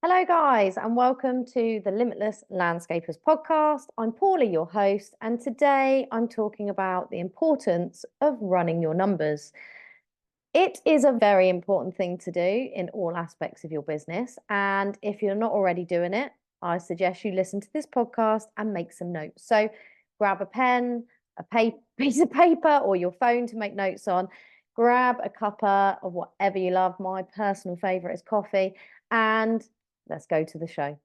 Hello, guys, and welcome to the Limitless Landscapers podcast. I'm Paula, your host, and today I'm talking about the importance of running your numbers. It is a very important thing to do in all aspects of your business. And if you're not already doing it, I suggest you listen to this podcast and make some notes. So grab a pen, piece of paper, or your phone to make notes on. Grab a cuppa of whatever you love. My personal favorite is coffee. And let's go to the show.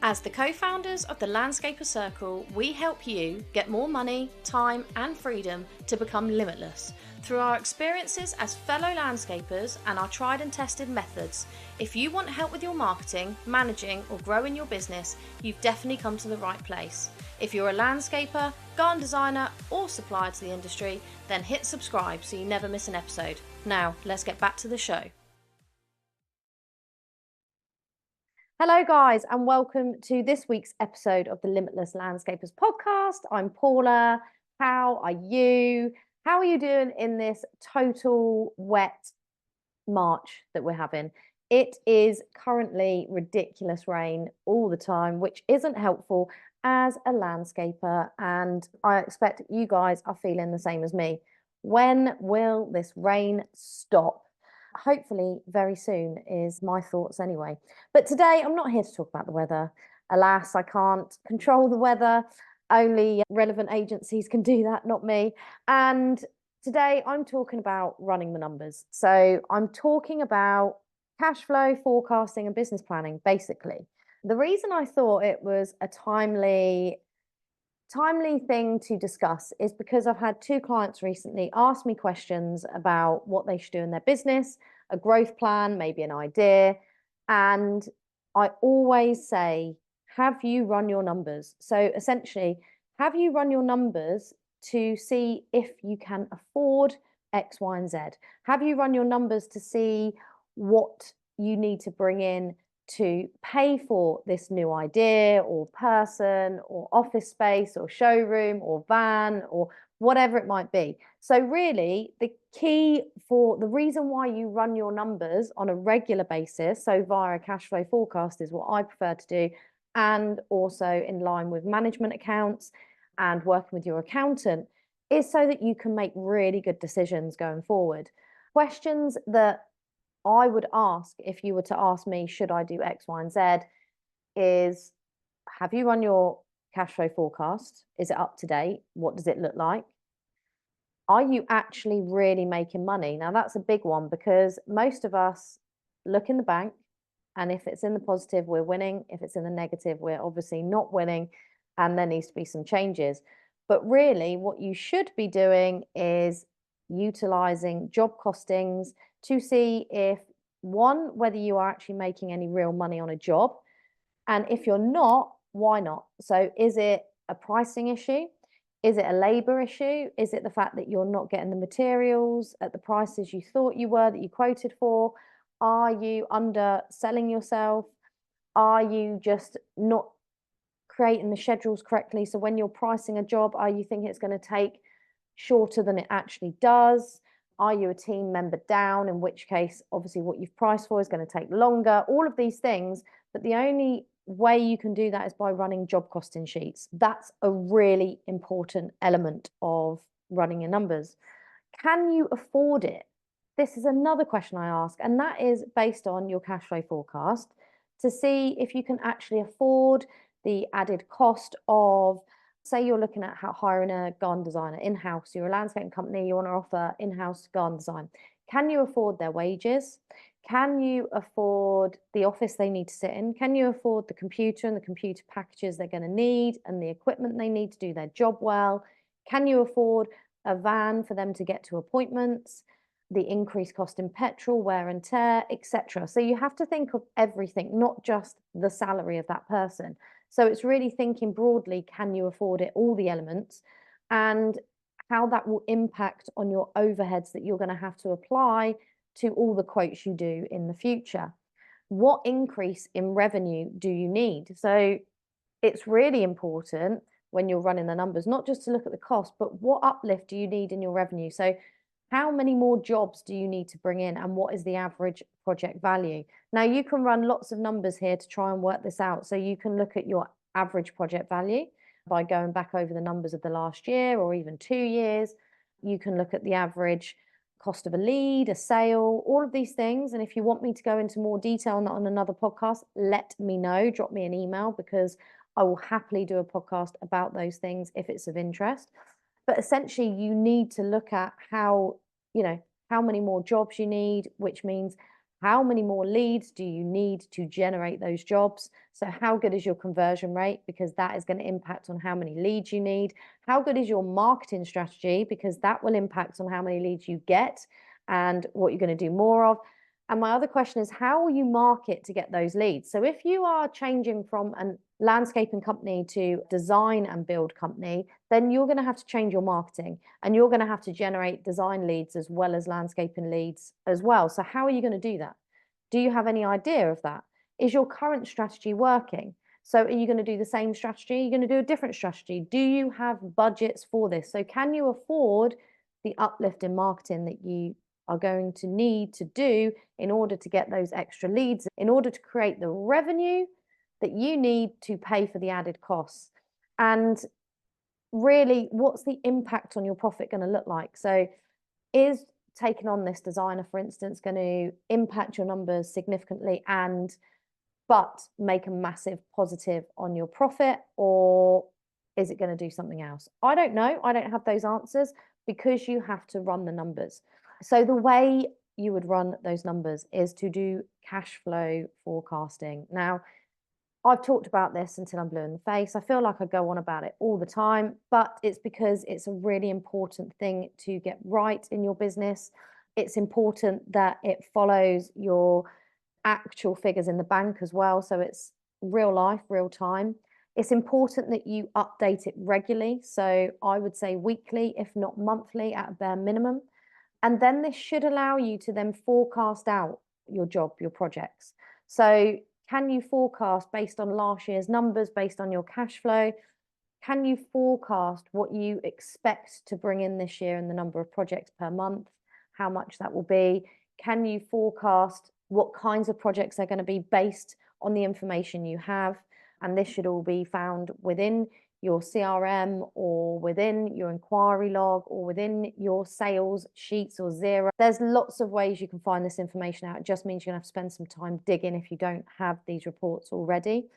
As the co-founders of the Landscaper Circle, we help you get more money, time and freedom to become limitless. Through our experiences as fellow landscapers and our tried and tested methods, if you want help with your marketing, managing or growing your business, you've definitely come to the right place. If you're a landscaper, garden designer or supplier to the industry, then hit subscribe so you never miss an episode. Now, let's get back to the show. Hello, guys, and welcome to this week's episode of the Limitless Landscapers podcast. I'm Paula. How are you? How are you doing in this total wet March that we're having? It is currently ridiculous rain all the time, which isn't helpful as a landscaper. And I expect you guys are feeling the same as me. When will this rain stop? Hopefully very soon is my thoughts anyway. But today I'm not here to talk about the weather. Alas, I can't control the weather. Only relevant agencies can do that, not me. And today I'm talking about running the numbers. So I'm talking about cash flow, forecasting, and business planning, basically. The reason I thought it was a timely thing to discuss is because I've had two clients recently ask me questions about what they should do in their business, a growth plan, maybe an idea. And I always say, have you run your numbers? So essentially, have you run your numbers to see if you can afford X, Y, and Z? Have you run your numbers to see what you need to bring in to pay for this new idea or person or office space or showroom or van or whatever it might be? So really the key for the reason why you run your numbers on a regular basis, so via a cash flow forecast is what I prefer to do, and also in line with management accounts and working with your accountant, is so that you can make really good decisions going forward. Questions that I would ask if you were to ask me, should I do X, Y, and Z, is have you run your cash flow forecast? Is it up to date? What does it look like? Are you actually really making money? Now, that's a big one because most of us look in the bank, and if it's in the positive, we're winning. If it's in the negative, we're obviously not winning, and there needs to be some changes. But really, what you should be doing is utilizing job costings to see if, one, whether you are actually making any real money on a job. And if you're not, why not? So is it a pricing issue? Is it a labor issue? Is it the fact that you're not getting the materials at the prices you thought you were, that you quoted for? Are you underselling yourself? Are you just not creating the schedules correctly? So when you're pricing a job, are you thinking it's going to take shorter than it actually does? Are you a team member down? In which case, obviously, what you've priced for is going to take longer. All of these things. But the only way you can do that is by running job costing sheets. That's a really important element of running your numbers. Can you afford it? This is another question I ask, and that is based on your cash flow forecast to see if you can actually afford the added cost of, say you're looking at hiring a garden designer in-house, you're a landscaping company, you want to offer in-house garden design. Can you afford their wages? Can you afford the office they need to sit in? Can you afford the computer and the computer packages they're going to need and the equipment they need to do their job well? Can you afford a van for them to get to appointments? The increased cost in petrol, wear and tear, etc. So you have to think of everything, not just the salary of that person. So it's really thinking broadly, can you afford it, all the elements, and how that will impact on your overheads that you're going to have to apply to all the quotes you do in the future. What increase in revenue do you need? So it's really important when you're running the numbers, not just to look at the cost, but what uplift do you need in your revenue? So how many more jobs do you need to bring in, and what is the average project value? Now, you can run lots of numbers here to try and work this out. So you can look at your average project value by going back over the numbers of the last year or even 2 years. You can look at the average cost of a lead, a sale, all of these things. And if you want me to go into more detail on that on another podcast, let me know, drop me an email, because I will happily do a podcast about those things if it's of interest. But essentially, you need to look at how many more jobs you need, which means how many more leads do you need to generate those jobs? So how good is your conversion rate? Because that is going to impact on how many leads you need. How good is your marketing strategy? Because that will impact on how many leads you get and what you're going to do more of. And my other question is, how will you market to get those leads? So if you are changing from a landscaping company to design and build company, then you're going to have to change your marketing, and you're going to have to generate design leads as well as landscaping leads as well. So how are you going to do that? Do you have any idea of that? Is your current strategy working? So are you going to do the same strategy? Are you going to do a different strategy? Do you have budgets for this? So can you afford the uplift in marketing that you are going to need to do in order to get those extra leads, in order to create the revenue that you need to pay for the added costs? And really, what's the impact on your profit going to look like? So is taking on this designer, for instance, going to impact your numbers significantly but make a massive positive on your profit, or is it going to do something else? I don't know. I don't have those answers, because you have to run the numbers. So the way you would run those numbers is to do cash flow forecasting. Now, I've talked about this until I'm blue in the face. I feel like I go on about it all the time, but it's because it's a really important thing to get right in your business. It's important that it follows your actual figures in the bank as well. So it's real life, real time. It's important that you update it regularly. So I would say weekly, if not monthly at a bare minimum. And then this should allow you to then forecast out your job, your projects. So can you forecast based on last year's numbers, based on your cash flow? Can you forecast what you expect to bring in this year and the number of projects per month, how much that will be? Can you forecast what kinds of projects are going to be based on the information you have? And this should all be found within your CRM or within your inquiry log or within your sales sheets or Xero. There's lots of ways you can find this information out. It just means you're going to have to spend some time digging if you don't have these reports already.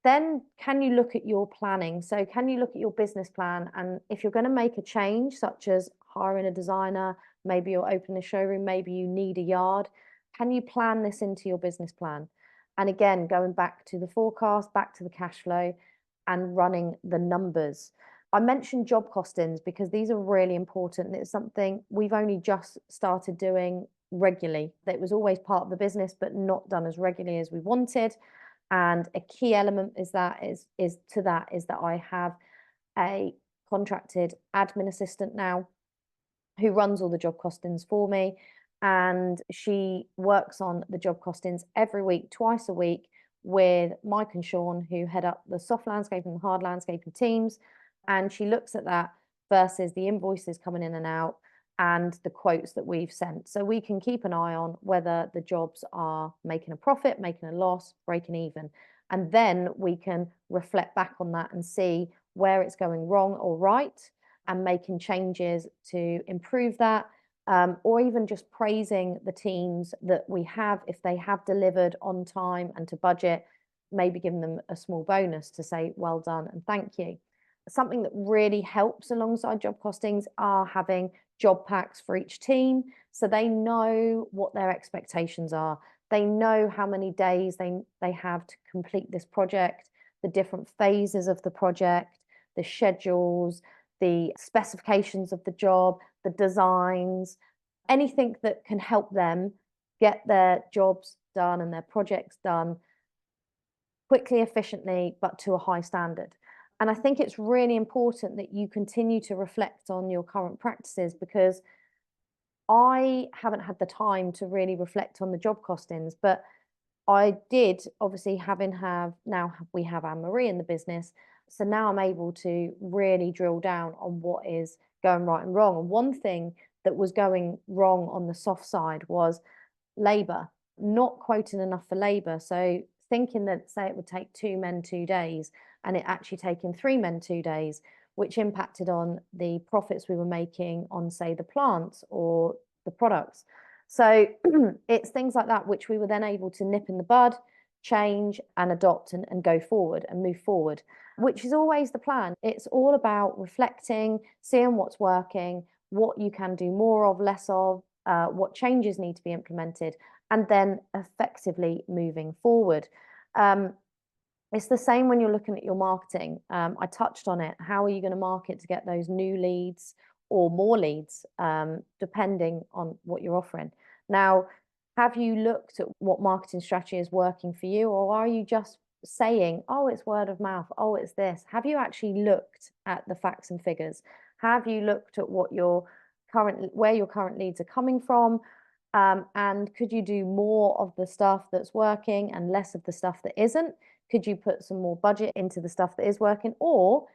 Then can you look at your planning? So can you look at your business plan? And if you're going to make a change, such as hiring a designer, maybe you're opening a showroom, maybe you need a yard, can you plan this into your business plan? And again, going back to the forecast, back to the cash flow, and running the numbers. I mentioned job costings because these are really important, and it's something we've only just started doing regularly. It was always part of the business, but not done as regularly as we wanted. And a key element is that I have a contracted admin assistant now who runs all the job costings for me, and she works on the job costings every week, twice a week, with Mike and Sean, who head up the soft landscaping and hard landscaping teams. And she looks at that versus the invoices coming in and out and the quotes that we've sent. So we can keep an eye on whether the jobs are making a profit, making a loss, breaking even. And then we can reflect back on that and see where it's going wrong or right, and making changes to improve that. Or even just praising the teams that we have if they have delivered on time and to budget, maybe giving them a small bonus to say well done and thank you. Something that really helps alongside job costings are having job packs for each team, so they know what their expectations are. They know how many days they have to complete this project, the different phases of the project, the schedules, the specifications of the job, the designs, anything that can help them get their jobs done and their projects done quickly, efficiently, but to a high standard. And I think it's really important that you continue to reflect on your current practices, because I haven't had the time to really reflect on the job costings, but I did, obviously, we have Anne-Marie in the business. So now I'm able to really drill down on what is going right and wrong. And one thing that was going wrong on the soft side was labor, not quoting enough for labor. So thinking that, say, it would take 2 men 2 days, and it actually taking 3 men 2 days, which impacted on the profits we were making on, say, the plants or the products. So it's things like that which we were then able to nip in the bud, change and adopt and go forward and move forward, which is always the plan. It's all about reflecting, seeing what's working, what you can do more of, less of, what changes need to be implemented, and then effectively moving forward. It's the same when you're looking at your marketing. I touched on it. How are you going to market to get those new leads or more leads, depending on what you're offering? Now, have you looked at what marketing strategy is working for you, or are you just saying, oh, it's word of mouth, oh, it's this? Have you actually looked at the facts and figures? Have you looked at what where your current leads are coming from? And could you do more of the stuff that's working and less of the stuff that isn't? Could you put some more budget into the stuff that is working? Or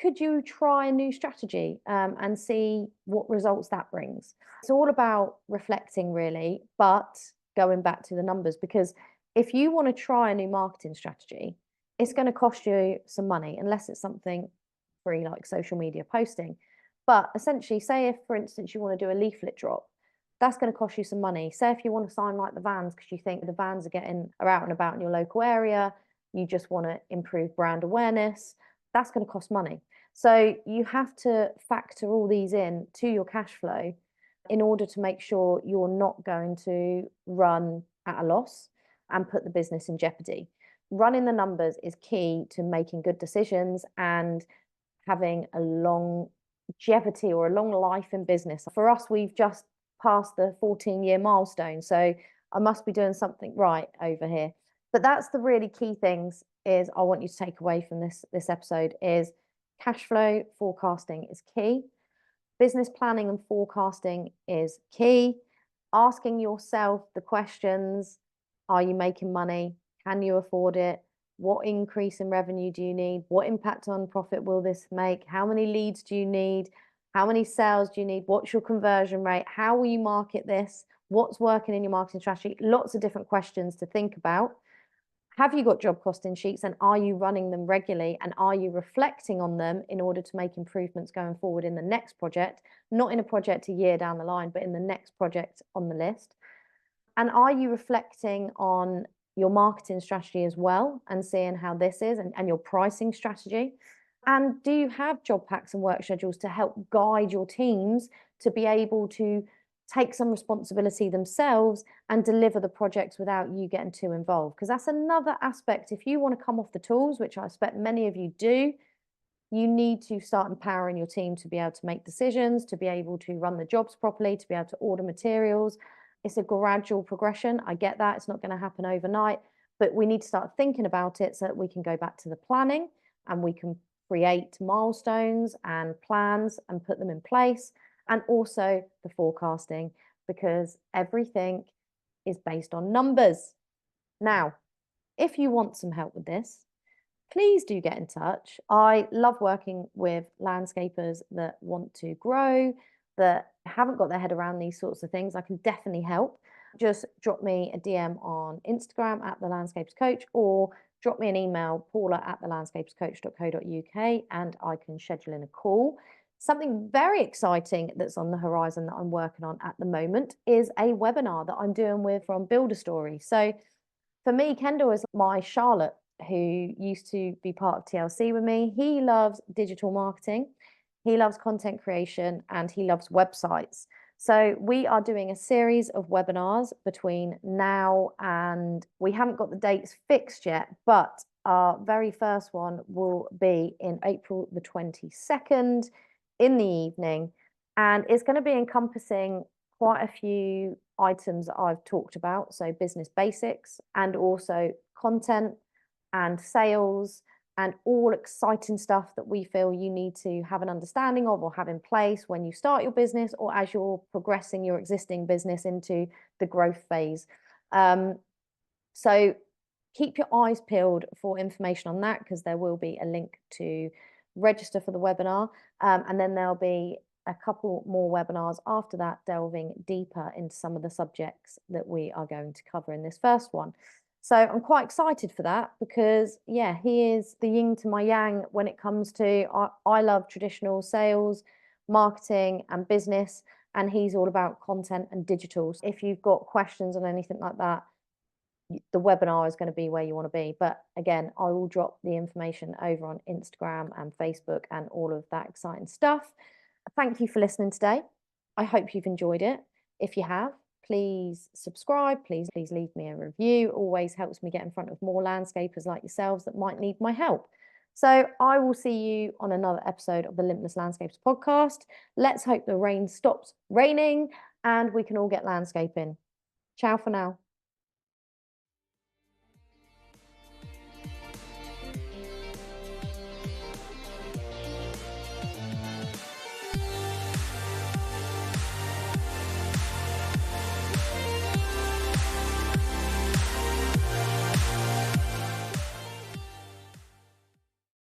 could you try a new strategy, and see what results that brings? It's all about reflecting, really, but going back to the numbers, because if you want to try a new marketing strategy, it's going to cost you some money, unless it's something free like social media posting. But essentially, say if, for instance, you want to do a leaflet drop, that's going to cost you some money. Say if you want to sign like the vans because you think the vans are out and about in your local area, you just want to improve brand awareness, that's going to cost money. So you have to factor all these in to your cash flow in order to make sure you're not going to run at a loss and put the business in jeopardy. Running the numbers is key to making good decisions and having a longevity or a long life in business. For us, we've just passed the 14-year milestone, so I must be doing something right over here. But that's the really key things is I want you to take away from this episode is cash flow forecasting is key. Business planning and forecasting is key. Asking yourself the questions, are you making money? Can you afford it? What increase in revenue do you need? What impact on profit will this make? How many leads do you need? How many sales do you need? What's your conversion rate? How will you market this? What's working in your marketing strategy? Lots of different questions to think about. Have you got job costing sheets, and are you running them regularly, and are you reflecting on them in order to make improvements going forward in the next project, not in a project a year down the line, but in the next project on the list? And are you reflecting on your marketing strategy as well and seeing how this is and your pricing strategy? And do you have job packs and work schedules to help guide your teams to be able to take some responsibility themselves and deliver the projects without you getting too involved? Because that's another aspect. If you want to come off the tools, which I expect many of you do, you need to start empowering your team to be able to make decisions, to be able to run the jobs properly, to be able to order materials. It's a gradual progression. I get that. It's not going to happen overnight, but we need to start thinking about it so that we can go back to the planning and we can create milestones and plans and put them in place, and also the forecasting, because everything is based on numbers. Now, if you want some help with this, please do get in touch. I love working with landscapers that want to grow, that haven't got their head around these sorts of things. I can definitely help. Just drop me a DM on Instagram at The Landscapers Coach, or drop me an email, paula@thelandscaperscoach.co.uk, and I can schedule in a call. Something very exciting that's on the horizon that I'm working on at the moment is a webinar that I'm doing with from Builder Story. So for me, Kendall is my Charlotte, who used to be part of TLC with me. He loves digital marketing, he loves content creation, and he loves websites. So we are doing a series of webinars between now and we haven't got the dates fixed yet, but our very first one will be in April the 22nd in the evening. And it's going to be encompassing quite a few items that I've talked about. So business basics and also content and sales and all exciting stuff that we feel you need to have an understanding of or have in place when you start your business or as you're progressing your existing business into the growth phase. So keep your eyes peeled for information on that, because there will be a link to register for the webinar, and then there'll be a couple more webinars after that, delving deeper into some of the subjects that we are going to cover in this first one. So I'm quite excited for that because, yeah, he is the yin to my yang when it comes to, I love traditional sales, marketing and business, and he's all about content and digital. So if you've got questions on anything like that, the webinar is going to be where you want to be. But again, I will drop the information over on Instagram and Facebook and all of that exciting stuff. Thank you for listening today. I hope you've enjoyed it. If you have, please subscribe. Please leave me a review. Always helps me get in front of more landscapers like yourselves that might need my help. So I will see you on another episode of the Limitless Landscapers podcast. Let's hope the rain stops raining and we can all get landscaping. Ciao for now.